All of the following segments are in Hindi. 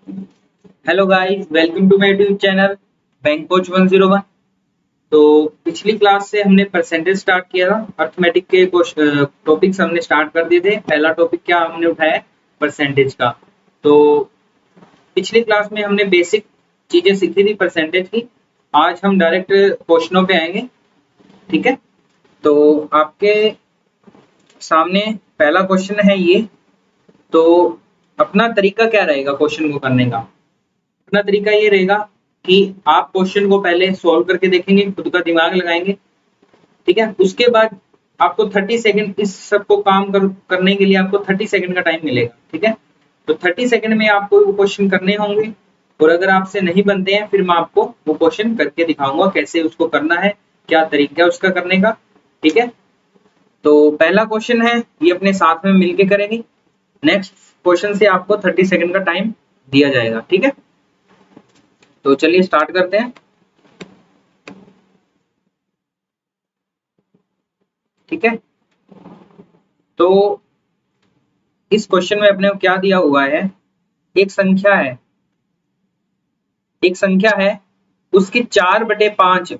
Hello guys, welcome to my YouTube channel bank coach 101। तो पिछली क्लास से हमने परसेंटेज स्टार्ट किया था। अर्थमेटिक के टॉपिक्स हमने स्टार्ट कर दिए थे। पहला टॉपिक क्या हमने उठाया, परसेंटेज का। तो पिछली क्लास में हमने बेसिक चीजें सीखी थी परसेंटेज की। आज हम डायरेक्ट क्वेश्चनों पे आएंगे। ठीक है, तो आपके सामने पहला क्वेश्चन है ये। तो अपना तरीका क्या रहेगा क्वेश्चन को करने का? अपना तरीका ये रहेगा कि आप क्वेश्चन को पहले सॉल्व करके देखेंगे, खुद का दिमाग लगाएंगे। ठीक है, उसके बाद आपको 30 सेकंड इस सबको करने के लिए आपको 30 सेकंड का टाइम मिलेगा। ठीक है, तो 30 सेकंड में आपको वो क्वेश्चन करने होंगे, और अगर आपसे नहीं बनते हैं फिर मैं आपको वो क्वेश्चन करके दिखाऊंगा कैसे उसको करना है, क्या तरीका है उसका करने का। ठीक है, तो पहला क्वेश्चन है ये अपने साथ में मिलके करेंगे। नेक्स्ट क्वेश्चन से आपको 30 सेकंड का टाइम दिया जाएगा। ठीक है, तो चलिए स्टार्ट करते हैं। ठीक है, तो इस क्वेश्चन में अपने को क्या दिया हुआ है, एक संख्या है। एक संख्या है, उसकी 4/5,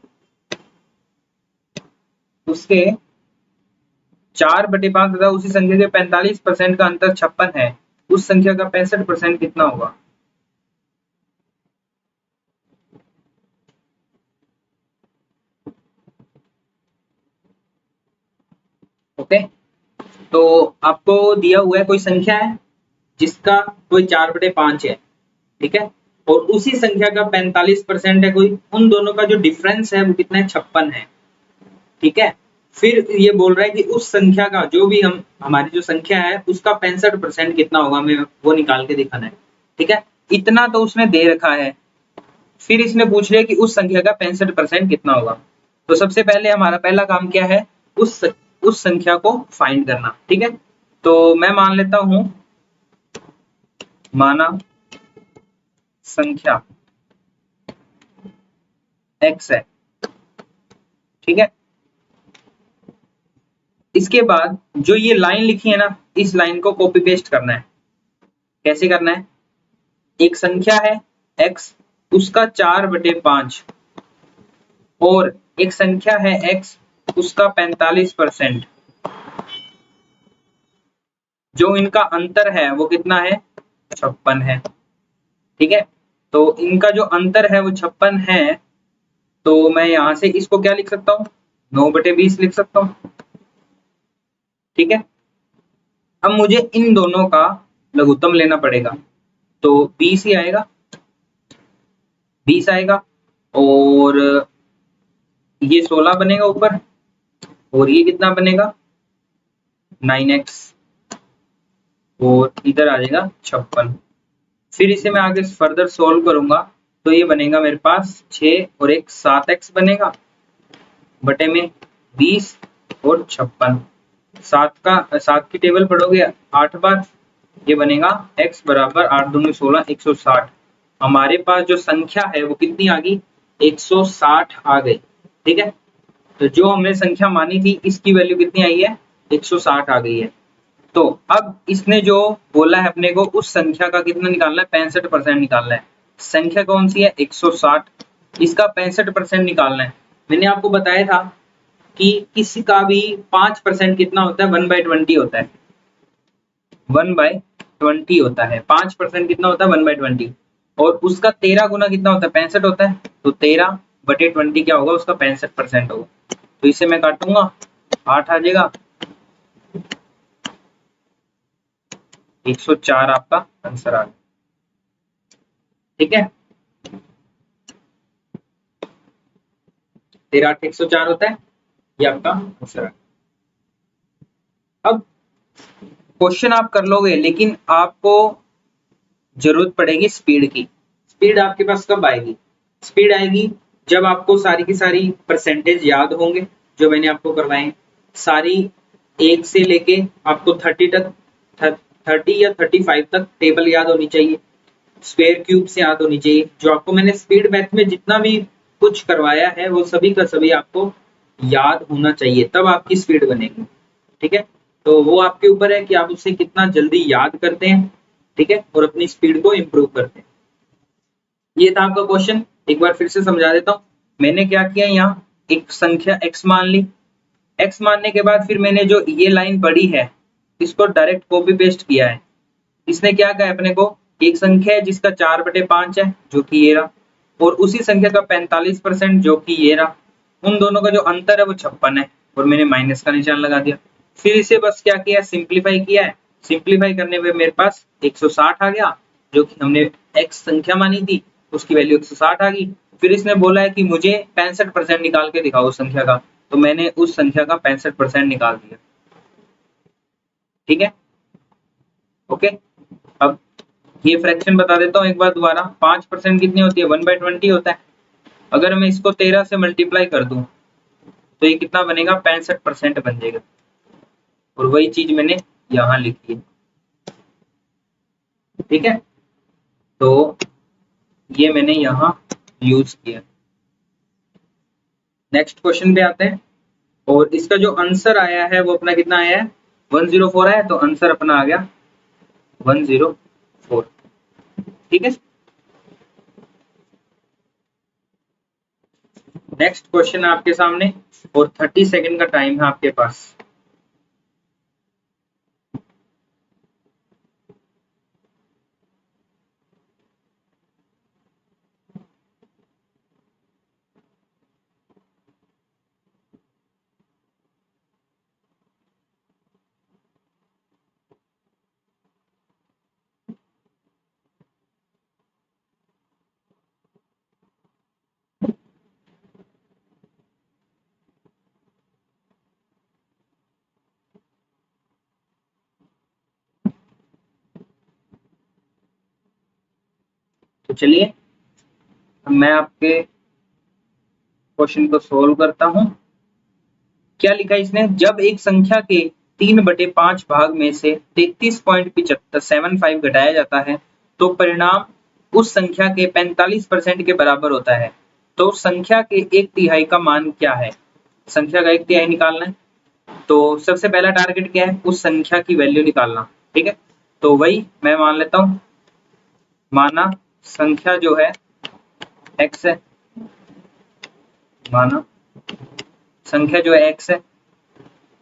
उसके 4/5 तथा उसी संख्या के 45% का अंतर 56 है। उस संख्या का 65% कितना होगा? ओके, तो आपको दिया हुआ है कोई संख्या है जिसका कोई 4/5 है। ठीक है, और उसी संख्या का 45% है कोई, उन दोनों का जो डिफरेंस है वो कितना है? 56 है। ठीक है, फिर ये बोल रहा है कि उस संख्या का जो भी हमारी जो संख्या है उसका 65% कितना होगा, हमें वो निकाल के दिखाना है। ठीक है, इतना तो उसने दे रखा है। फिर इसने पूछ लिया कि उस संख्या का 65% कितना होगा। तो सबसे पहले हमारा पहला काम क्या है, उस संख्या को फाइंड करना। ठीक है, तो मैं मान लेता हूं, माना संख्या x है। ठीक है, इसके बाद जो ये लाइन लिखी है ना, इस लाइन को कॉपी पेस्ट करना है। कैसे करना है? एक संख्या है x, उसका 4/5, और एक संख्या है x, उसका 45%। जो इनका अंतर है वो कितना है? 56 है। ठीक है, तो इनका जो अंतर है वो 56 है। तो मैं यहां से इसको क्या लिख सकता हूँ? 9/20 लिख सकता हूँ। ठीक है, अब मुझे इन दोनों का लघुत्तम लेना पड़ेगा। तो 20 ही आएगा, 20 आएगा, और ये 16 बनेगा ऊपर, और ये कितना बनेगा? 9x, और इधर आ जाएगा 56। फिर इसे मैं आगे फर्दर सोल्व करूंगा तो ये बनेगा मेरे पास 6 और एक 7x बनेगा, बटे में 20 और 56। 7 की टेबल पढ़ोगे 8 बार, ये बनेगा x बराबर 8 दूनी 16, 160। हमारे पास जो संख्या है वो कितनी आ गई? 160 आ गई। ठीक है, तो जो हमने संख्या मानी थी इसकी वैल्यू कितनी आई है? 160 आ गई है। तो अब इसने जो बोला है अपने को उस संख्या का कितना निकालना है? 65% निकालना है। संख्या कौन सी है? 160, इसका 65% निकालना है। मैंने आपको बताया था कि किसी का भी 5% कितना होता है? 1/20 होता है। 1/20 होता है। 5% कितना होता है? 1/20। और उसका 13 गुना कितना होता है? 65 होता है। तो 13/20 क्या होगा? उसका 65% होगा। तो इसे मैं काटूंगा, 8 आ जाएगा, 104 आपका आंसर आ गया। ठीक है, 13 8 104 होता है, ये आपका आंसर आ गया। अब क्वेश्चन आप कर लोगे, लेकिन आपको जरूरत पड़ेगी स्पीड की। स्पीड आपके पास कब आएगी? स्पीड आएगी जब आपको सारी की सारी परसेंटेज याद होंगे जो मैंने आपको करवाए। सारी 1 से लेके आपको 30 तक, 30 या 35 तक टेबल याद होनी चाहिए। स्क्वायर क्यूब से याद होनी चाहिए। जो आपको मैंने स्पीड मैथ में जितना भी कुछ करवाया है वो सभी का सभी आपको याद होना चाहिए, तब आपकी स्पीड बनेगी। ठीक है, तो वो आपके ऊपर है कि आप उसे कितना जल्दी याद करते हैं। ठीक है, और अपनी स्पीड को इम्प्रूव करते हैं। ये था आपका क्वेश्चन। एक बार फिर से समझा देता हूँ। मैंने क्या किया, यहाँ एक संख्या x मान ली। x मानने के बाद फिर मैंने जो ये लाइन पढ़ी है इसको डायरेक्ट कॉपी पेस्ट किया है। इसने क्या कहा अपने को, एक संख्या है जिसका 4/5 है जो कि ये रहा, और उसी संख्या का 45% जो कि ये रहा। उन दोनों का जो अंतर है वो 56 है, और मैंने माइनस का निशान लगा दिया। फिर इसे बस क्या किया, सिंप्लीफाई किया है। सिंप्लीफाई करने पे मेरे पास 160 आ गया, जो कि हमने x संख्या मानी थी उसकी वैल्यू 160 आ गई। फिर इसने बोला है कि मुझे 65% निकाल के दिखाओ उस संख्या का, तो मैंने उस संख्या का 65% निकाल दिया। ठीक है, ओके। अब ये फ्रैक्शन बता देता हूँ एक बार दोबारा। 5% कितनी होती है, 1/20 होता है। अगर मैं इसको 13 से मल्टीप्लाई कर दूं तो ये कितना बनेगा, 65% बन जाएगा। और वही चीज मैंने यहाँ लिखी है। ठीक है, तो ये मैंने यहाँ यूज किया। नेक्स्ट क्वेश्चन पे आते हैं, और इसका जो आंसर आया है वो अपना कितना आया है, 104 है, तो आंसर अपना आ गया 104। ठीक है, नेक्स्ट क्वेश्चन है आपके सामने, और 30 सेकंड का टाइम है आपके पास। तो चलिए मैं आपके क्वेश्चन को सोल्व करता हूं। क्या लिखा इसने, जब एक संख्या के 3/5 भाग में से 33.75 घटाया जाता है तो परिणाम उस संख्या के 45% के बराबर होता है। तो संख्या के 1/3 का मान क्या है। संख्या का 1/3 निकालना है, तो सबसे पहला टारगेट क्या है, उस संख्या की वैल्यू निकालना। ठीक है, तो वही मैं मान लेता हूं, माना संख्या जो है x है, माना संख्या जो है x है,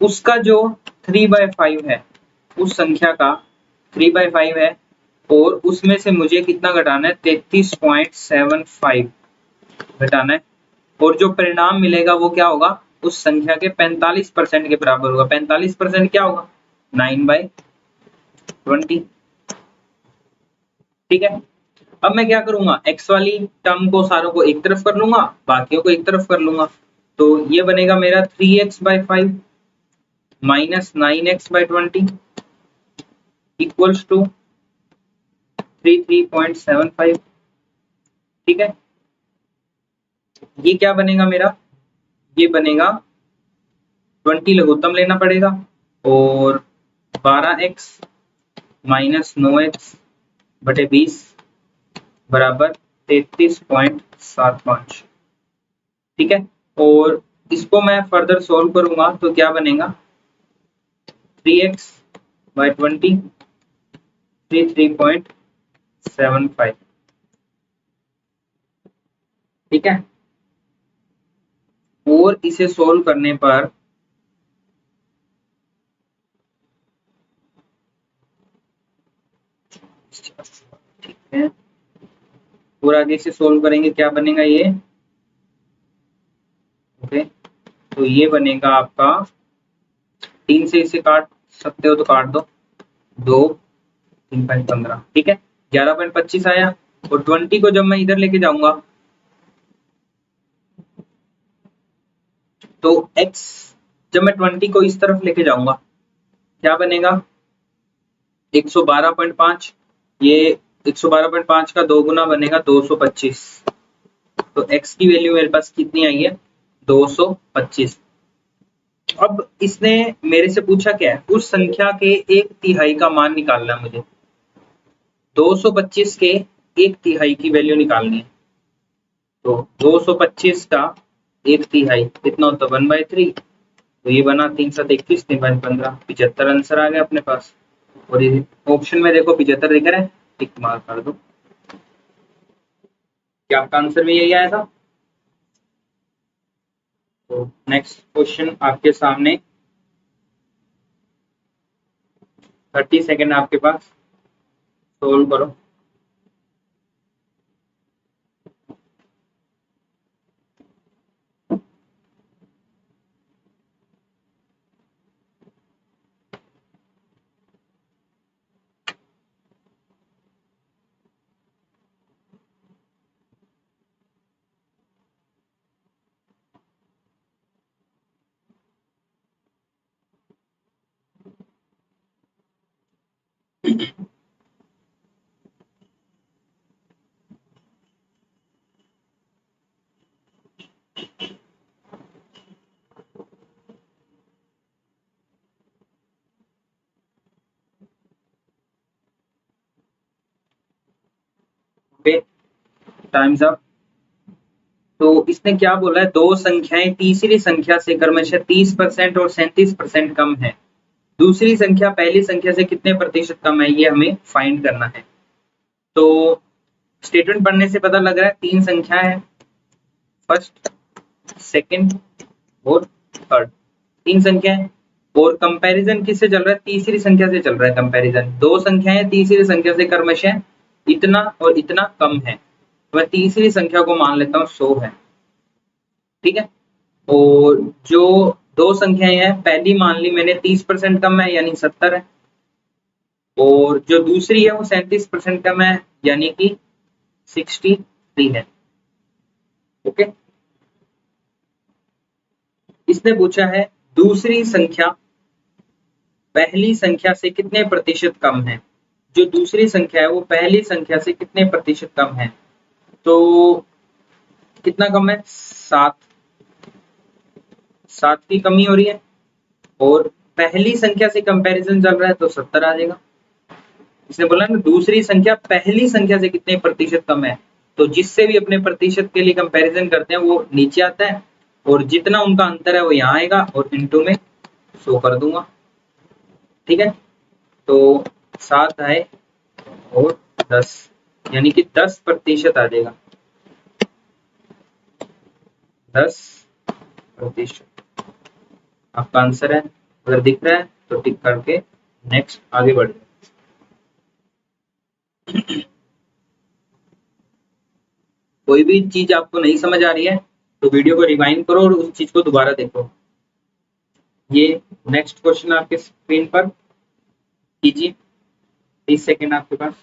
उसका जो 3/5 है, उस संख्या का 3/5 है, और उसमें से मुझे कितना घटाना है, 33.75 घटाना है। और जो परिणाम मिलेगा वो क्या होगा, उस संख्या के 45% के बराबर होगा। 45% क्या होगा, 9/20। ठीक है, अब मैं क्या करूंगा, x वाली टर्म को सारों को एक तरफ कर लूंगा, बाकियों को एक तरफ कर लूंगा। तो ये बनेगा मेरा 3x/5 minus 9x/20 equals to 33.75। ठीक है, ये क्या बनेगा मेरा, ये बनेगा 20 लघुत्तम लेना पड़ेगा, और 12x माइनस 9x/20 बराबर 33.75। ठीक है, और इसको मैं फर्दर सोल्व करूंगा तो क्या बनेगा, 3x/20 33.75। ठीक है, और इसे सोल्व करने पर ठीक है, और आगे से सोल्व करेंगे, क्या बनेगा ये, ओके। तो ये बनेगा आपका, 3 से इसे काट सकते हो तो काट दो, 2 3.15। ठीक है, 11.25 आया, और 20 को जब मैं इधर लेके जाऊंगा तो x, जब मैं 20 को इस तरफ लेके जाऊंगा क्या बनेगा, 112.5। ये 112.5 का 2 गुना बनेगा 225। तो x की वैल्यू मेरे पास कितनी आई है, 225। अब इसने मेरे से पूछा क्या है, उस संख्या के 1/3 का मान निकालना है मुझे। 225 के 1/3 की वैल्यू निकालनी है। तो 225 का 1/3 कितना होता है, 1/3। तो ये बना 3×7=21, 3×5=15, 75 आंसर आ गया अपने पास। और ये ऑप्शन में देखो 75 दिख रहा है, टिक मार्क कर दो। क्या आपका आंसर में यही आया था? तो नेक्स्ट क्वेश्चन आपके सामने, 30 सेकेंड आपके पास, सोल्व करो। Okay, times up. तो इसने क्या बोला है, दो संख्याएं तीसरी संख्या से क्रमशः 30% और 37% कम है। दूसरी संख्या पहली संख्या से कितने प्रतिशत कम है, ये हमें फाइंड करना है। तो स्टेटमेंट पढ़ने से पता लग रहा है तीन संख्या है, फर्स्ट, सेकंड और थर्ड, तीन संख्या है। और कंपैरिजन किससे चल रहा है, तीसरी संख्या से चल रहा है कंपैरिजन। दो संख्याएं तीसरी संख्या से क्रमशः इतना और इतना कम है, तो मैं तीसरी संख्या को मान लेता हूँ 100 है, ठीक है। और जो दो संख्याएं हैं, पहली मान ली मैंने 30% कम है यानी 70 है, और जो दूसरी है वो 37% कम है यानी कि 63 है। ओके, इसने पूछा है दूसरी संख्या पहली संख्या से कितने प्रतिशत कम है। जो दूसरी संख्या है वो पहली संख्या से कितने प्रतिशत कम है, तो कितना कम है, 7, 7 की कमी हो रही है। और पहली संख्या से कंपैरिजन चल रहा है तो 70 आ जाएगा। इसने बोला ना दूसरी संख्या पहली संख्या से कितने प्रतिशत कम है, तो जिससे भी अपने प्रतिशत के लिए कंपैरिजन करते हैं वो नीचे आता है, और जितना उनका अंतर है वो यहाँ आएगा और इनटू में शो कर दूंगा, ठीक है। तो 7 आए और 10 यानी कि 10% आ जाएगा, 10% आपका आंसर है। अगर दिख रहा है तो टिक करके नेक्स्ट आगे बढ़े। कोई भी चीज आपको नहीं समझ आ रही है तो वीडियो को रिवाइंड करो और उस चीज को दोबारा देखो। ये नेक्स्ट क्वेश्चन आपके स्क्रीन पर कीजिए, 30 सेकेंड आपके पास।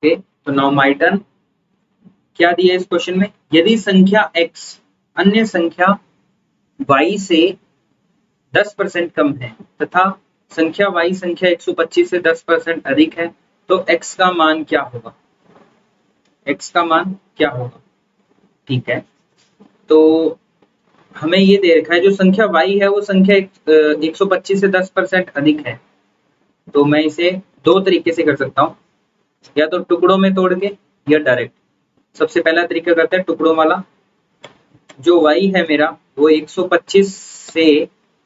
ओके, तो नाउ माय टर्न। क्या दिया इस क्वेश्चन में, यदि संख्या x अन्य संख्या y से 10% कम है तथा संख्या y संख्या 125 से 10% अधिक है, तो x का मान क्या होगा, x का मान क्या होगा, ठीक है। तो हमें ये दे रखा है जो संख्या y है वो संख्या 125 से 10% अधिक है, तो मैं इसे दो तरीके से कर सकता हूँ, या तो टुकड़ों में तोड़ के या डायरेक्ट। सबसे पहला तरीका करते हैं टुकड़ों वाला। जो y है मेरा वो 125 से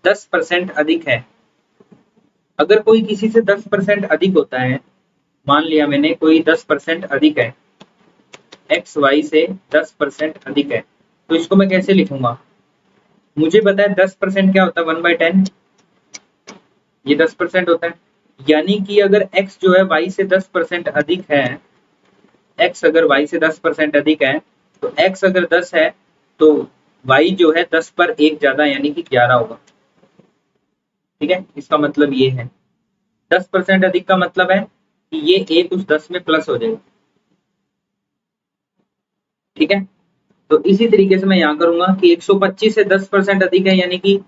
10% अधिक है। अगर कोई किसी से 10% अधिक होता है, मान लिया मैंने कोई 10% अधिक है, x y से 10% अधिक है, तो इसको मैं कैसे लिखूंगा, मुझे पता है 10% क्या होता है, 1/10, ये 10% होता है। यानी कि अगर x जो है y से 10% अधिक है, x अगर y से 10% अधिक है, तो x अगर 10 है तो y जो है 10 पर 1 ज्यादा यानी कि 11 होगा, ठीक है। इसका मतलब ये है 10% अधिक का मतलब है कि ये 1 उस 10 में प्लस हो जाएगा, ठीक है। तो इसी तरीके से मैं यहाँ करूंगा कि 125 से 10% अधिक है, यानी कि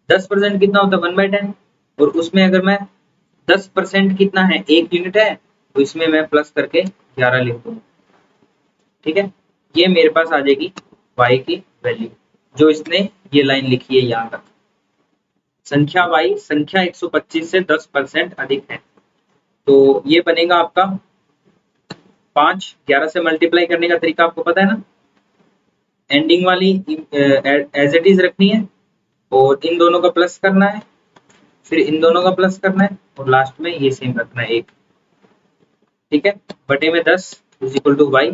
10% कितना होता है 1/10, और उसमें अगर मैं 10% कितना है 1 यूनिट है, तो इसमें मैं प्लस करके 11 लिख दूंगा। ठीक है, ये मेरे पास आ जाएगी y की वैल्यू, जो इसने ये लाइन लिखी है यहाँ तक। संख्या y संख्या 125 से 10% अधिक है, तो ये बनेगा आपका 5, 11 से मल्टीप्लाई करने का तरीका आपको पता है ना, एंडिंग वाली एज इट इज रखनी है, और इन दोनों का प्लस करना है, फिर इन दोनों का प्लस करना है, और लास्ट में ये सेम रखना है 1। ठीक है, बटे में 10 इज इक्वल टू वाई,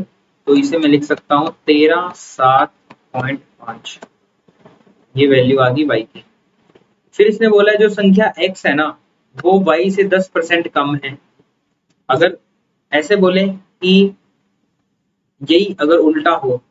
तो इसे मैं लिख सकता हूँ 13.7.5, ये वैल्यू आ गई वाई की। फिर इसने बोला है जो संख्या x है ना वो y से 10% कम है। अगर ऐसे बोले कि यही अगर उल्टा हो,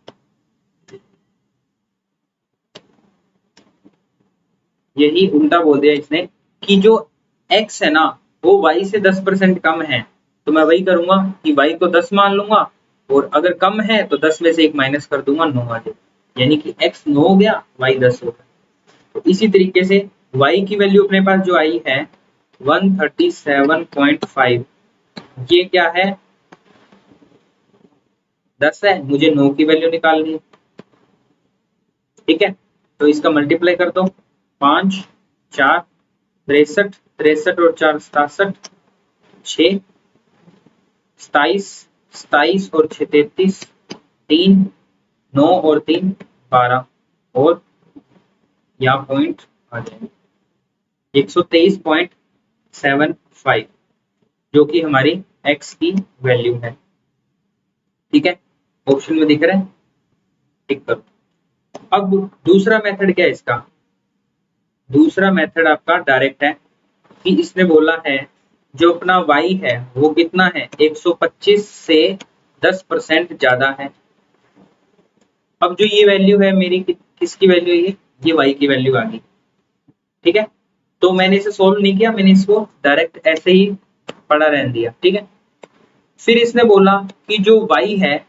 यही उल्टा बोल दिया इसने कि जो x है ना वो y से 10% कम है, तो मैं वही करूंगा कि y को 10 मान लूंगा, और अगर कम है तो 10 में से 1 माइनस कर दूंगा, 9 आ जाएगा, यानी कि x 9 हो गया, y 10 हो गया। तो इसी तरीके से y की वैल्यू अपने पास जो आई है 137.5, ये क्या है 10 है, मुझे 9 की वैल्यू निकालनी है। ठीक है, तो इसका मल्टीप्लाई कर दो, 5 4 63, 63 और 4 67, 6 27, 27 और 6 33, 3 9 और 3 12, और यहाँ पॉइंट आ जाएंगे 123.75, जो कि हमारी x की वैल्यू है। ठीक है, ऑप्शन में दिख रहा है, टिक करो। अब दूसरा मेथड क्या है इसका, दूसरा मेथड आपका डायरेक्ट है कि इसने बोला है जो अपना y है वो कितना है 125 से 10% ज्यादा है। अब जो ये वैल्यू है मेरी किसकी वैल्यू है, ये y की वैल्यू आ गई। ठीक है, तो मैंने इसे सोल्व नहीं किया, मैंने इसको डायरेक्ट ऐसे ही पढ़ा रहने दिया। ठीक है, फिर इसने बोला कि जो y है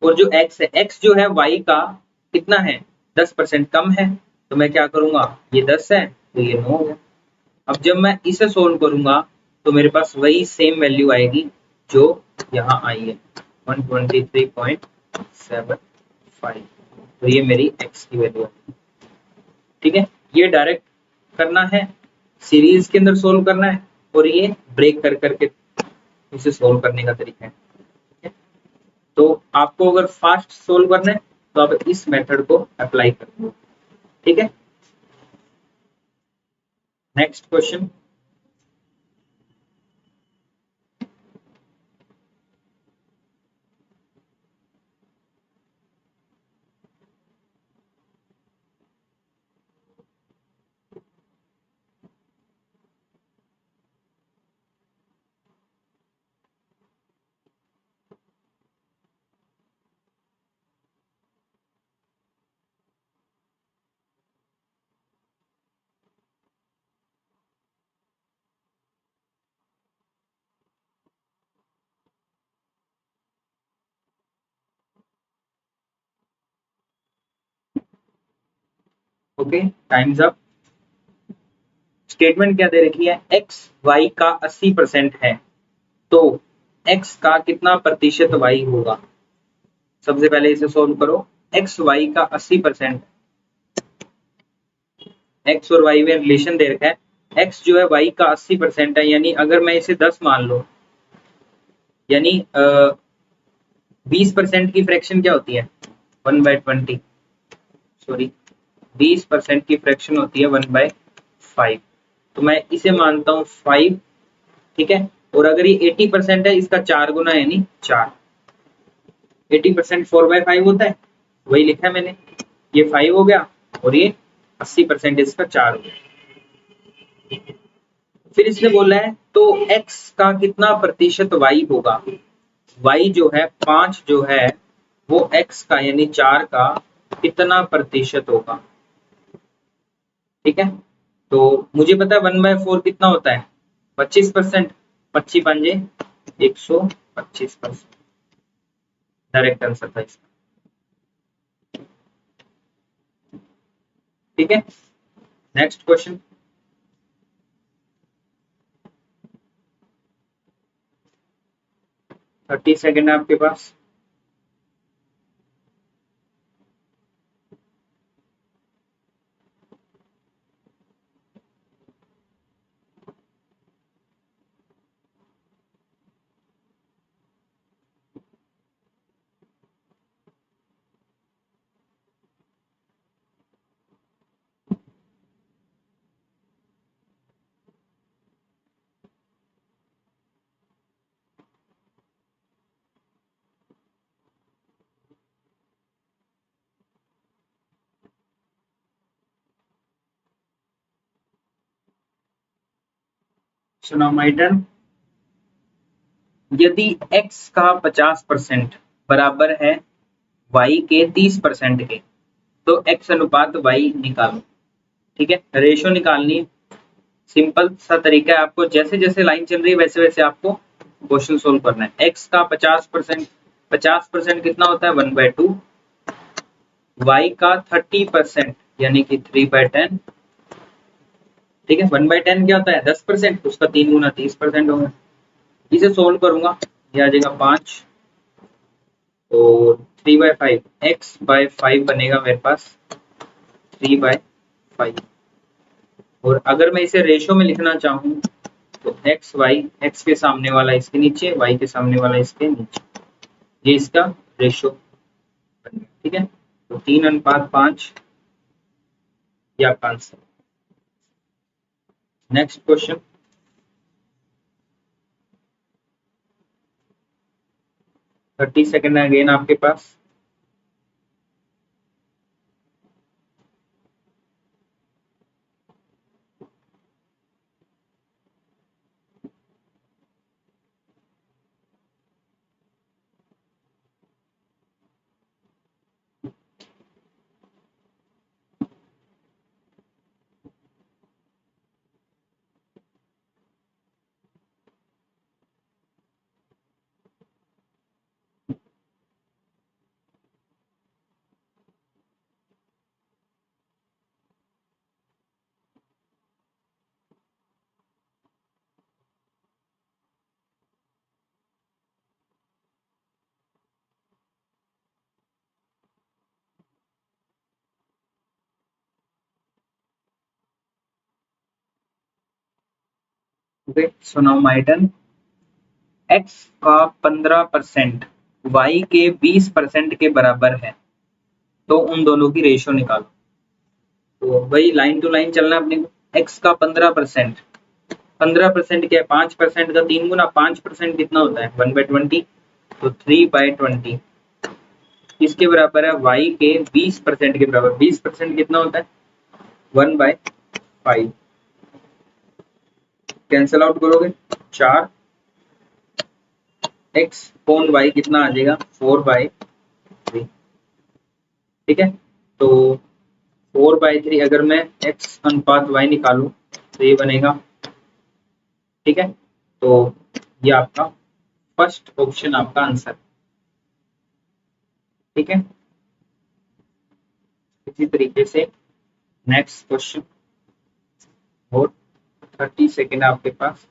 और जो x है, x जो है y का कितना है 10% कम है, तो मैं क्या करूंगा, ये 10 है तो ये 9 हो गया। अब जब मैं इसे सोल्व करूंगा तो मेरे पास वही सेम वैल्यू आएगी जो यहाँ आई है 123.75, तो ये मेरी x की वैल्यू है। ठीक है, ये डायरेक्ट करना है, सीरीज के अंदर सोल्व करना है, और ये ब्रेक कर करके इसे सोल्व करने का तरीका है। तो आपको अगर फास्ट सोल्व करना है तो आप इस मेथड को अप्लाई कर दो। ठीक है, next question. Okay, times up. Statement क्या दे रखी है, x y का 80% है, तो x का कितना प्रतिशत y होगा। सबसे पहले इसे सोल्व करो, x y का 80%, x और y में रिलेशन दे रखा है, x जो है y का 80% है, यानी अगर मैं इसे 10 मान लो, यानी 20% की फ्रैक्शन क्या होती है 1/20, सॉरी 20% की फ्रैक्शन होती है 1/5, तो मैं इसे मानता हूँ 5। ठीक है, और अगर ये 80% है इसका 4 गुना यानी 4, 80% 4/5 होता है, वही लिखा है मैंने, ये 5 हो गया और ये 80% इसका 4 हो गया। फिर इसने बोला है तो x का कितना प्रतिशत y होगा, y जो है 5 जो है वो x का यानी 4 का कितना प्रतिशत होगा। ठीक है, तो मुझे पता है 1/4 कितना होता है 25%, 25 पंजे 125%, डायरेक्ट आंसर था इसका। ठीक है, नेक्स्ट क्वेश्चन। 30 सेकेंड है आपके पास। सुनो माय टर्न। यदि x का 50% बराबर है y के 30% के, तो x अनुपात y निकालो। ठीक है, रेशो निकालनी है। सिंपल सा तरीका है, आपको जैसे जैसे लाइन चल रही है वैसे वैसे आपको क्वेश्चन सोल्व करना है। x का 50%, 50% कितना होता है 1/2, y का 30% यानी कि 3/10। ठीक है, 1/10 क्या होता है 10%, उसका 3 गुना 30% होगा। इसे सोल्व करूंगा, ये आ जाएगा 5 और 3/5, x/5 बनेगा मेरे पास 3/5। और अगर मैं इसे रेशो में लिखना चाहूँ तो एक्स वाई, एक्स के सामने वाला इसके नीचे, वाई के सामने वाला इसके नीचे, ये इसका रेशो बनेगा। ठीक है, तो 3:5 ये आपका answer. Next question. 30 second again आपके पास। Okay, so now my turn. x का 15% y के 20% के बराबर है, तो उन दोनों की रेशो निकालो। तो वही लाइन टू लाइन चलना है अपने को। x का 15%, 15% क्या है 5% का 3 गुना, 5% कितना होता है 1/20, तो 3/20 किसके बराबर है y के 20% के बराबर। 20% कितना होता है 1/5। कैंसल आउट करोगे 4, x अपॉन y कितना आ जाएगा 4/3। ठीक है, तो 4/3 अगर मैं x अनुपात y निकालूं तो ये बनेगा। ठीक है, तो ये आपका फर्स्ट ऑप्शन आपका आंसर। ठीक है, इसी तरीके से नेक्स्ट क्वेश्चन। और 30 सेकेंड आपके पास।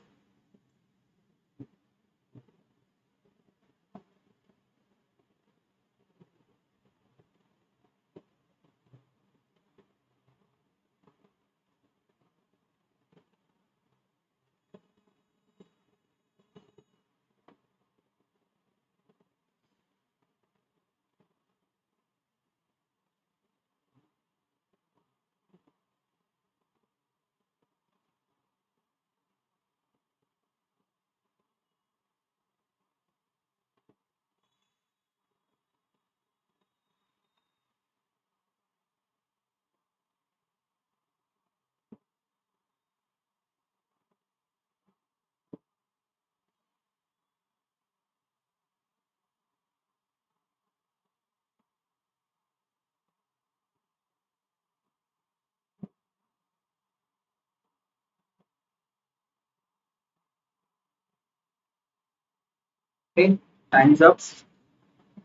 Times up.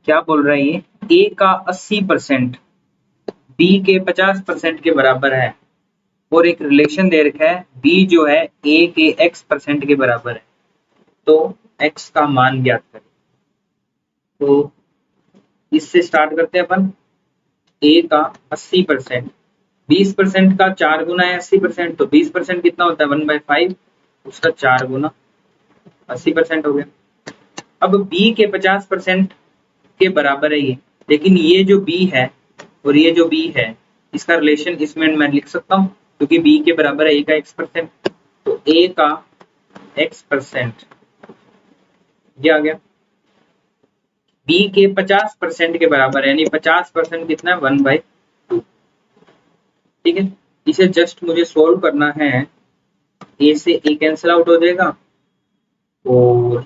क्या बोल रहा है ये, a का 80% बी के 50% के बराबर है और एक रिलेशन दे रखा है बी जो है ए के x% के बराबर है, तो x का मान ज्ञात करें। तो इससे स्टार्ट करते हैं अपन। ए का 80%, 20% का 4 गुना है 80%, तो 20% कितना होता है 1/5, उसका 4 गुना 80% हो गया। अब बी के 50% के बराबर है ये, लेकिन ये जो बी है और ये जो बी है इसका रिलेशन इसमें मैं लिख सकता हूँ, क्योंकि बी के बराबर है ए का x%, तो ए का x% ये आ गया। बी के 50% के बराबर है, यानी 50% कितना है 1/2। ठीक है, इसे जस्ट मुझे सोल्व करना है। ए से ए कैंसिल आउट हो जाएगा और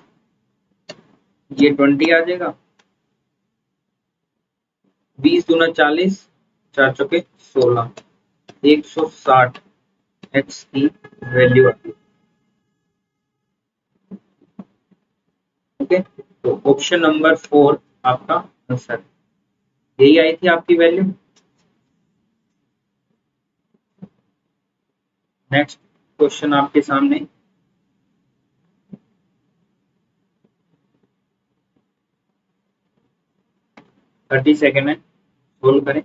ये 20 आ जाएगा। 20 दूना 40, 4 चौके 16, 160 एक्स की वैल्यू आती है। ओके, तो ऑप्शन नंबर 4 आपका आंसर, यही आई थी आपकी वैल्यू। नेक्स्ट क्वेश्चन आपके सामने। थर्टी सेकेंड है, सोल्व करें।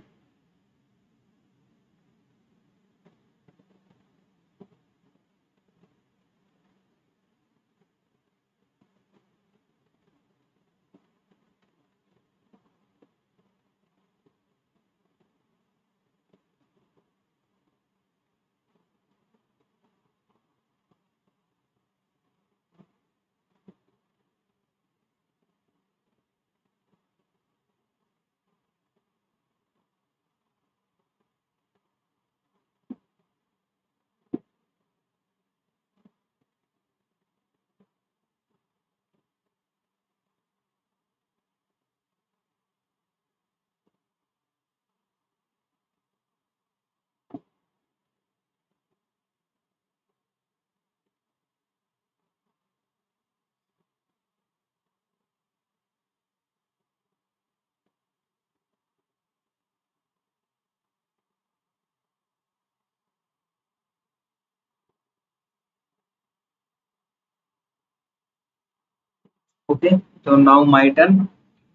ओके, तो नाउ माय टर्न।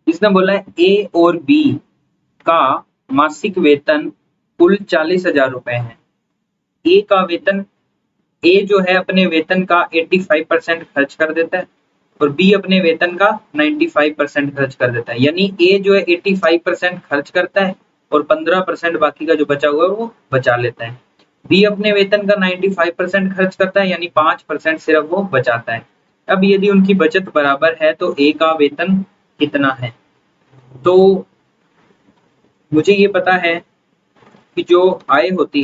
इसने बोला है ए और बी का मासिक वेतन कुल 40,000 रुपए है। ए का वेतन, ए जो है अपने वेतन का 85% खर्च कर देता है और बी अपने वेतन का 95% खर्च कर देता है। यानी ए जो है 85% खर्च करता है और 15% बाकी का जो बचा हुआ है वो बचा लेता है। बी अपने वेतन का 95% खर्च करता है, यानी 5% सिर्फ वो बचाता है। अब यदि उनकी बचत बराबर है तो ए का वेतन कितना है? तो मुझे ये पता है कि जो आय होती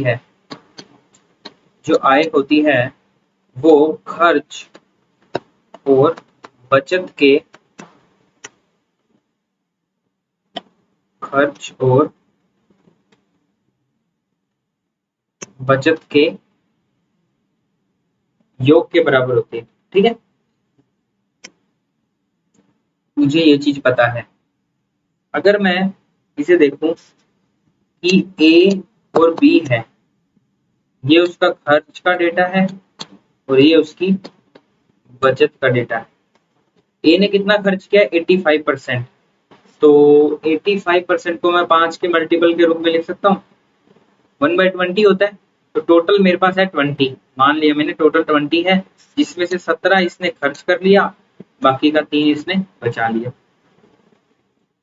है वो खर्च और बचत के खर्च और बचत के योग के बराबर होती है। ठीक है, मुझे ये चीज पता है। अगर मैं इसे देखूं कि ए और बी है, ये उसका खर्च का डेटा है और ये उसकी बचत का डेटा है। ए ने कितना खर्च किया? 85%। तो 85% को मैं 5 के मल्टीपल के रूप में लिख सकता हूँ, 1/20 होता है। तो टोटल मेरे पास है 20, मान लिया मैंने टोटल 20 है, जिसमें से 17 इसने खर्च कर लिया, बाकी का 3 इसने बचा लिया।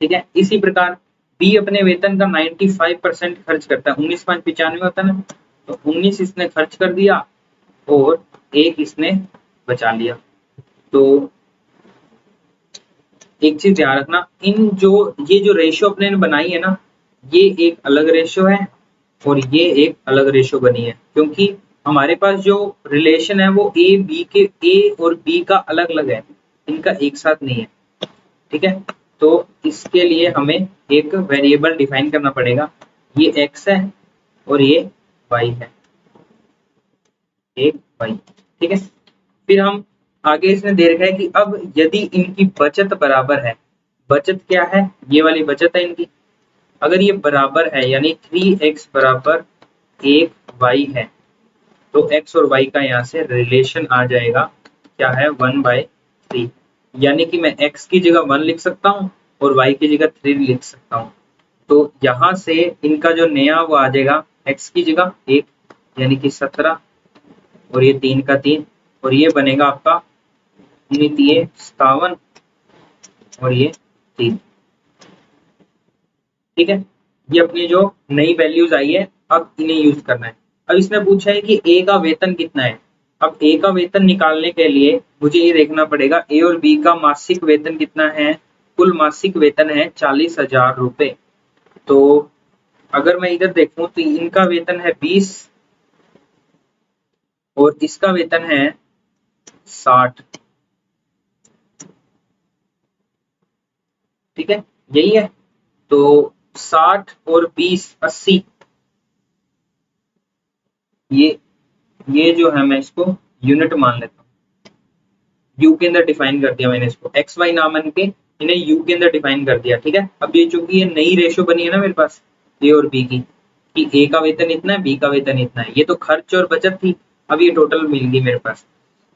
ठीक है, इसी प्रकार बी अपने वेतन का 95% खर्च करता है, 19,595 होता है ना, तो 19 इसने खर्च कर दिया और 1 इसने बचा लिया। तो एक चीज ध्यान रखना, ये जो रेशियो अपने ने बनाई है ना, ये एक अलग रेशियो है और ये एक अलग रेशियो बनी है, क्योंकि हमारे पास जो रिलेशन है वो ए और बी का अलग अलग है, इनका एक साथ नहीं है। ठीक है, तो इसके लिए हमें एक वेरिएबल डिफाइन करना पड़ेगा। ये x है और ये y है, एक y। ठीक है, फिर हम आगे इसने दे रखा है कि अब यदि इनकी बचत बराबर है, बचत क्या है? ये वाली बचत है इनकी। अगर ये बराबर है यानी 3x बराबर 1y है तो x और y का यहाँ से रिलेशन आ जाएगा, क्या है 1/3, यानी कि मैं x की जगह 1 लिख सकता हूँ और y की जगह 3 लिख सकता हूँ। तो यहाँ से इनका जो नया वो आ जाएगा x की जगह 1 यानी कि 17 और ये 3 का 3 और ये बनेगा आपका 57 और ये 3। ठीक है, ये अपनी जो नई वैल्यूज आई है अब इन्हें यूज करना है। अब इसने पूछा है कि ए का वेतन कितना है। अब ए का वेतन निकालने के लिए मुझे ये देखना पड़ेगा ए और बी का मासिक वेतन कितना है। कुल मासिक वेतन है 40,000 रुपए। तो अगर मैं इधर देखूं तो इनका वेतन है 20 और इसका वेतन है 60। ठीक है, यही है। तो 60 और 20 80, ये जो है मैं इसको यूनिट मान लेता हूँ। यू के अंदर डिफाइन कर दिया मैंने इसको, एक्स वाई ना मान के इन्हें यू के अंदर डिफाइन कर दिया। ठीक है, अब ये चूंकि ये नई रेशो बनी है ना मेरे पास ए और बी की, कि ए का वेतन इतना है बी का वेतन इतना है, ये तो खर्च और बचत थी, अब ये टोटल मिल गई मेरे पास।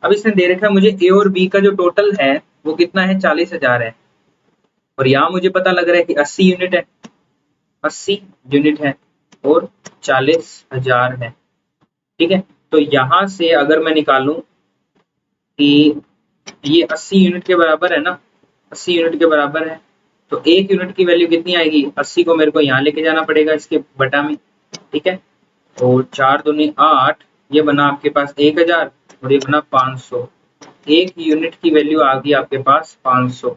अब इसने दे रखा है मुझे ए और बी का जो टोटल है वो कितना है 40,000 है और यहाँ मुझे पता लग रहा है कि 80 यूनिट है, 80 यूनिट है और 40,000 है। ठीक है, तो यहाँ से अगर मैं निकालूं कि ये 80 यूनिट के बराबर है ना, 80 यूनिट के बराबर है, तो एक यूनिट की वैल्यू कितनी आएगी, 80 को मेरे को यहाँ लेके जाना पड़ेगा इसके बटा में। ठीक है, और 4 दूनी 8, ये बना आपके पास 1000 और ये बना 500। एक यूनिट की वैल्यू आ गई आपके पास 500।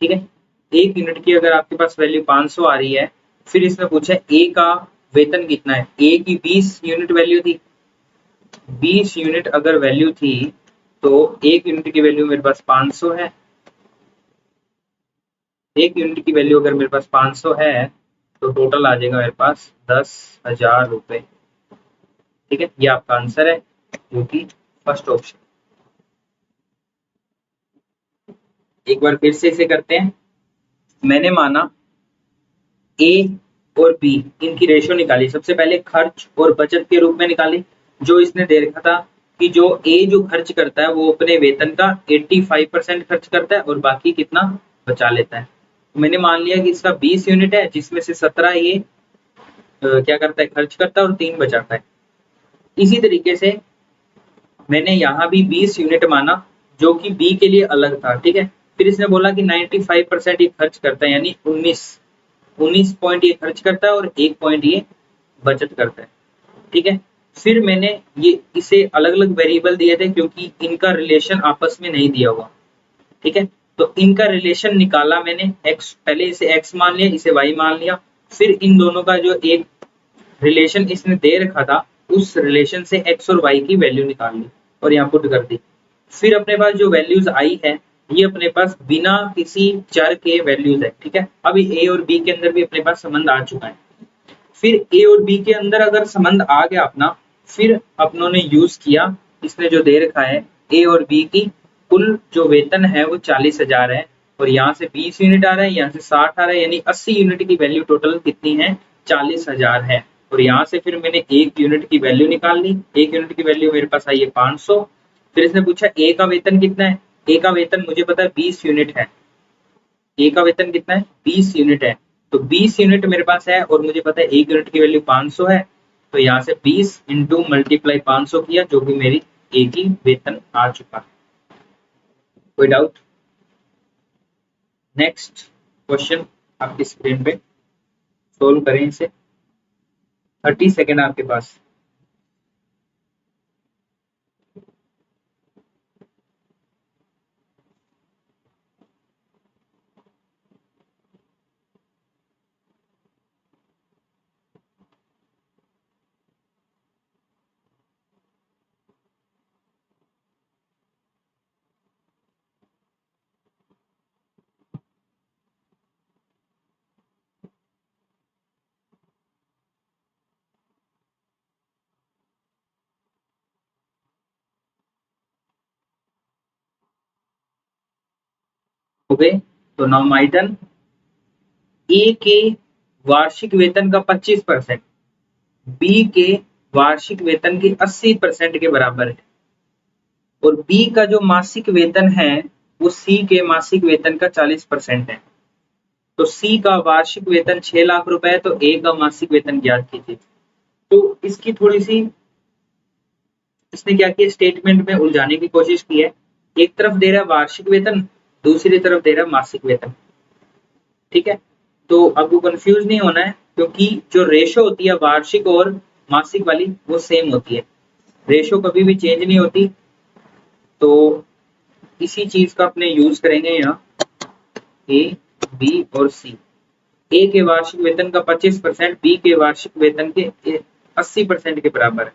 ठीक है, एक यूनिट की अगर आपके पास वैल्यू 500 आ रही है, फिर इसमें पूछा है ए का वेतन कितना है। ए की 20 यूनिट वैल्यू थी, 20 यूनिट अगर वैल्यू थी तो एक यूनिट की वैल्यू मेरे पास 500 है। एक यूनिट की वैल्यू अगर मेरे पास 500 है तो टोटल आ जाएगा मेरे पास 10,000 रुपए। ठीक है, ये आपका आंसर है जो कि फर्स्ट ऑप्शन। एक बार फिर से इसे करते हैं। मैंने माना ए और बी इनकी रेशियो निकाली, सबसे पहले खर्च और बचत के रूप में निकाली। जो इसने दे रखा था कि जो ए जो खर्च करता है वो अपने वेतन का 85% खर्च करता है और बाकी कितना बचा लेता है। मैंने मान लिया कि इसका 20 यूनिट है जिसमें से 17 ये क्या करता है खर्च करता है और 3 बचाता है। इसी तरीके से मैंने यहाँ भी 20 यूनिट माना जो कि बी के लिए अलग था। ठीक है, फिर इसने बोला कि 95% ये खर्च करता है यानी 19 पॉइंट ये खर्च करता है और 1 पॉइंट ये बचत करता है। ठीक है, फिर मैंने ये इसे अलग अलग वेरिएबल दिए थे क्योंकि इनका रिलेशन आपस में नहीं दिया हुआ। ठीक है, तो इनका रिलेशन निकाला मैंने, x पहले इसे x मान लिया इसे y मान लिया, फिर इन दोनों का जो एक रिलेशन इसने दे रखा था उस रिलेशन से x और y की वैल्यू निकाल ली और यहाँ पुट कर दी। फिर अपने पास जो वैल्यूज आई है ये अपने पास बिना किसी चर के वैल्यूज है। ठीक है, अभी a और b के अंदर भी अपने पास संबंध आ चुका है। फिर ए और बी के अंदर अगर संबंध आ गया अपना, फिर अपनों ने यूज किया इसने जो दे रखा है ए और बी की कुल जो वेतन है वो 40,000 है और यहाँ से 20 यूनिट आ रहा है, यहाँ से 60 आ रहा है, यानी 80 यूनिट की वैल्यू टोटल कितनी है 40,000 है। और यहाँ से फिर मैंने एक यूनिट की वैल्यू निकाल ली, एक यूनिट की वैल्यू मेरे पास आई है 500। फिर इसने पूछा ए का वेतन कितना है, ए का वेतन मुझे पता है 20 यूनिट है, ए का वेतन कितना है 20 यूनिट है, तो 20 यूनिट मेरे पास है और मुझे पता है एक यूनिट की वैल्यू 500 है, तो यहाँ से 20 इंटू मल्टीप्लाई 500 किया जो कि मेरी ए की वेतन आ चुका है। कोई डाउट? नेक्स्ट क्वेश्चन आपकी स्क्रीन पे सोल्व करें इसे, 30 सेकेंड आपके पास। ओके, तो नाउ माय टर्न। ए के वार्षिक वेतन का 25% बी के वार्षिक वेतन के 80% के बराबर है और बी का जो मासिक वेतन है वो सी के मासिक वेतन का 40% है। तो सी का वार्षिक वेतन 6 लाख रुपए है, तो ए का मासिक वेतन ज्ञात कीजिए। तो इसकी थोड़ी सी इसने क्या किया, स्टेटमेंट में उलझाने की कोशिश की है। एक तरफ दे रहा है वार्षिक वेतन, दूसरी तरफ दे रहा है मासिक वेतन। ठीक है, तो आपको कंफ्यूज नहीं होना है क्योंकि जो रेशो होती है वार्षिक और मासिक वाली वो सेम होती है, रेशो कभी भी चेंज नहीं होती। तो इसी चीज का अपने यूज करेंगे यहाँ, ए बी और सी। ए के वार्षिक वेतन का 25% बी के वार्षिक वेतन के 80% के बराबर है।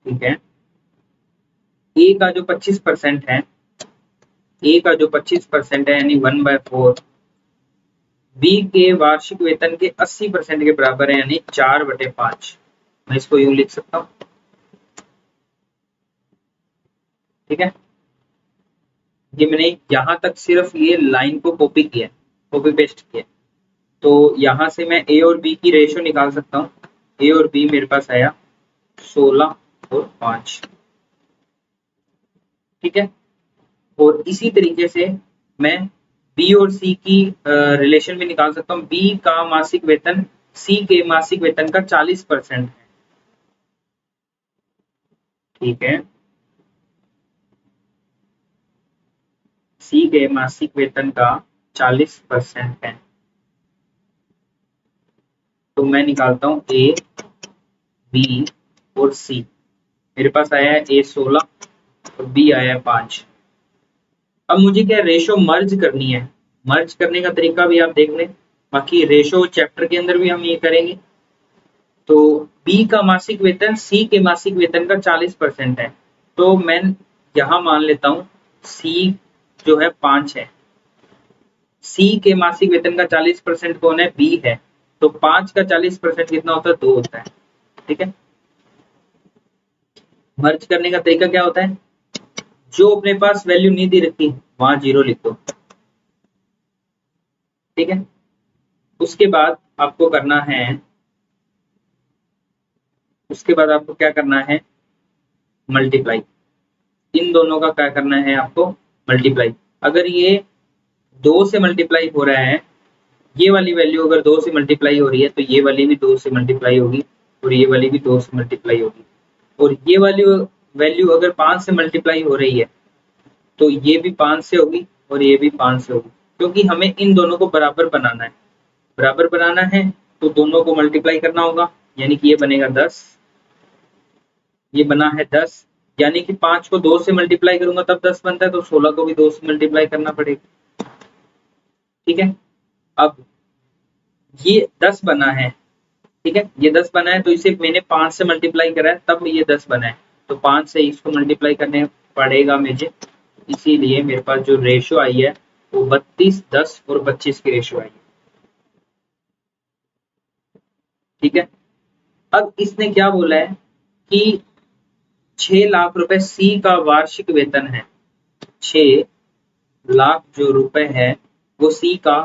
ठीक है, ए का जो 25% है, ए का जो 25% है यानी 1/4 बी के वार्षिक वेतन के 80% के बराबर है यानी 4/5। मैं इसको यूं लिख सकता हूं। ठीक है, ये मैंने यहां तक सिर्फ ये लाइन को कॉपी किया, कॉपी पेस्ट किया। तो यहां से मैं ए और बी की रेशियो निकाल सकता हूँ। ए और बी मेरे पास आया 16 और 5। ठीक है, और इसी तरीके से मैं बी और सी की रिलेशन भी निकाल सकता हूँ। बी का मासिक वेतन सी के मासिक वेतन का 40% है। ठीक है, सी के मासिक वेतन का 40% है। तो मैं निकालता हूँ ए बी और सी। मेरे पास आया है ए 16 और बी आया है 5। अब मुझे क्या रेशो मर्ज करनी है, मर्ज करने का तरीका भी आप देख लें, बाकी रेशो चैप्टर के अंदर भी हम ये करेंगे। तो बी का मासिक वेतन सी के मासिक वेतन का 40% है, तो मैं यहाँ मान लेता हूँ सी जो है 5 है। सी के मासिक वेतन का 40% कौन है, बी है। तो 5 का 40% कितना होता है, 2 होता है। ठीक है, मर्ज करने का तरीका क्या होता है, जो अपने पास वैल्यू नहीं दी रखी वहां 0 लिख दो। ठीक है, उसके बाद आपको करना है, उसके बाद आपको क्या करना है, मल्टीप्लाई। इन दोनों का क्या करना है आपको, मल्टीप्लाई। अगर ये 2 से मल्टीप्लाई हो रहा है, ये वाली वैल्यू अगर 2 से मल्टीप्लाई हो रही है तो ये वाली भी 2 से मल्टीप्लाई होगी और ये वाली भी 2 से मल्टीप्लाई होगी। और ये वाली वैल्यू अगर 5 से मल्टीप्लाई हो रही है तो ये भी 5 से होगी और ये भी 5 से होगी, क्योंकि हमें इन दोनों को बराबर बनाना है। बराबर बनाना है तो दोनों को मल्टीप्लाई करना होगा, यानी कि ये बनेगा 10, ये बना है 10, यानी कि 5 को 2 से मल्टीप्लाई करूंगा तब 10 बनता है, तो 16 को भी 2 से मल्टीप्लाई करना पड़ेगा। ठीक है, अब ये 10 बना है। ठीक है, ये 10 बना है तो इसे मैंने 5 से मल्टीप्लाई करा है तब ये 10 बना है, तो 5 से इसको मल्टीप्लाई करने पड़ेगा मुझे। इसीलिए मेरे पास जो रेशो आई है वो 32, 10 और 25 की रेशो आई है। ठीक है, अब इसने क्या बोला है कि 6 लाख रुपए सी का वार्षिक वेतन है। 6 लाख जो रुपए है वो सी का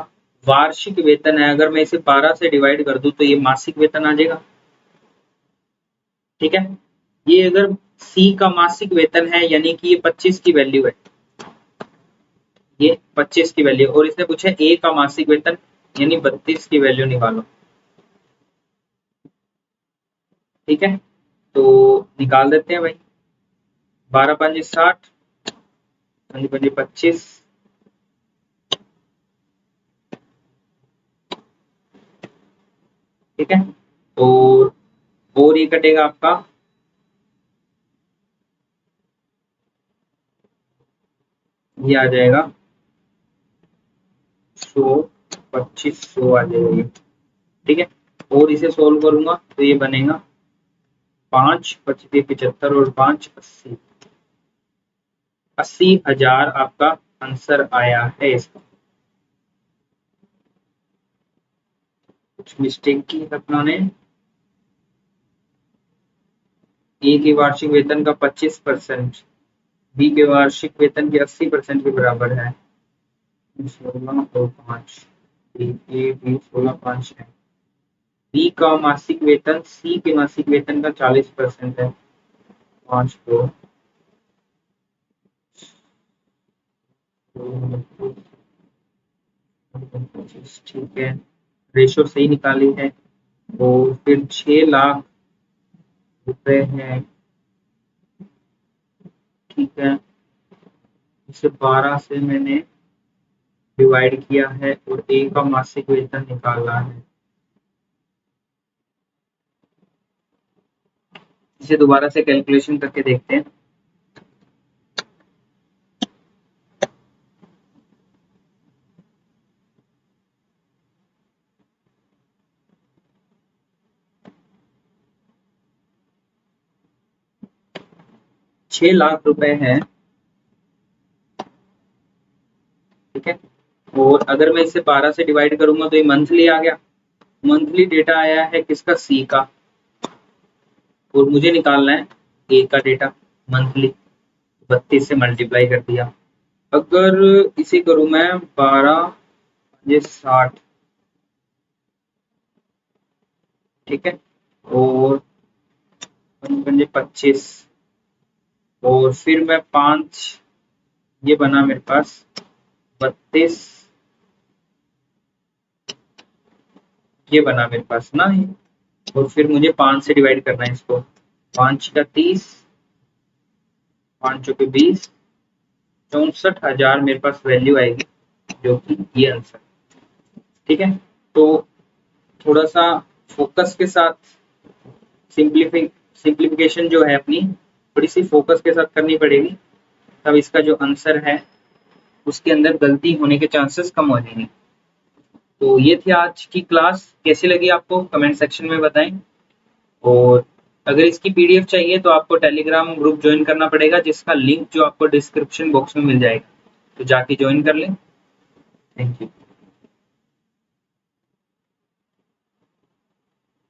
वार्षिक वेतन है। अगर मैं इसे 12 से डिवाइड कर दूं तो ये मासिक वेतन आ जाएगा। ठीक है, ये अगर सी का मासिक वेतन है यानी कि ये 25 की वैल्यू है, ये 25 की वैल्यू, और इसने पूछा ए का मासिक वेतन यानी 32 की वैल्यू निकालो। ठीक है, तो निकाल देते हैं भाई। 12 पंजे 60, 5 पंजे 25, ठीक है, और ये कटेगा आपका, ये आ जाएगा 100, 2500 आ जाएगा ये। ठीक है, और इसे सोल्व करूंगा तो ये बनेगा 5 25 75 और 5 80, 80,000 आपका आंसर आया है इसका। कुछ मिस्टेक की अपनों ने। ए के वार्षिक वेतन का 25%, बी के वार्षिक वेतन के 80% के बराबर है। 16 और 5, ए बी 16 5 है। बी का मासिक वेतन सी के मासिक वेतन का 40% है। 5 को ठीक है, रेशो सही निकाली है। और फिर 6 लाख रुपए है, ठीक है। इसे 12 से मैंने डिवाइड किया है और ए का मासिक वेतन निकाला है। इसे दोबारा से कैलकुलेशन करके देखते हैं। ₹6 लाख है, ठीक है। और अगर मैं इसे 12 से डिवाइड करूंगा तो ये मंथली आ गया। मंथली डेटा आया है किसका, सी का। और मुझे निकालना है ए का डेटा मंथली। 32 से मल्टीप्लाई कर दिया। अगर इसे करूं मैं 12 ये 60, ठीक है। और 25, और फिर मैं 5, ये बना मेरे पास 32, ये बना मेरे पास ना ये। और फिर मुझे 5 से डिवाइड करना है इसको। 5 का 30, 5 चौके 20, 64,000 मेरे पास वैल्यू आएगी, जो कि ये आंसर, ठीक है। तो थोड़ा सा फोकस के साथ सिंप्लीफिकेशन जो है अपनी, थोड़ी सी फोकस के साथ करनी पड़ेगी, तब इसका जो आंसर है उसके अंदर गलती होने के चांसेस कम हो जाएंगे। तो ये थी आज की क्लास, कैसी लगी आपको कमेंट सेक्शन में बताएं। और अगर इसकी पीडीएफ चाहिए तो आपको टेलीग्राम ग्रुप ज्वाइन करना पड़ेगा, जिसका लिंक जो आपको डिस्क्रिप्शन बॉक्स में मिल जाएगा, तो जाके ज्वाइन कर लें। Thank you.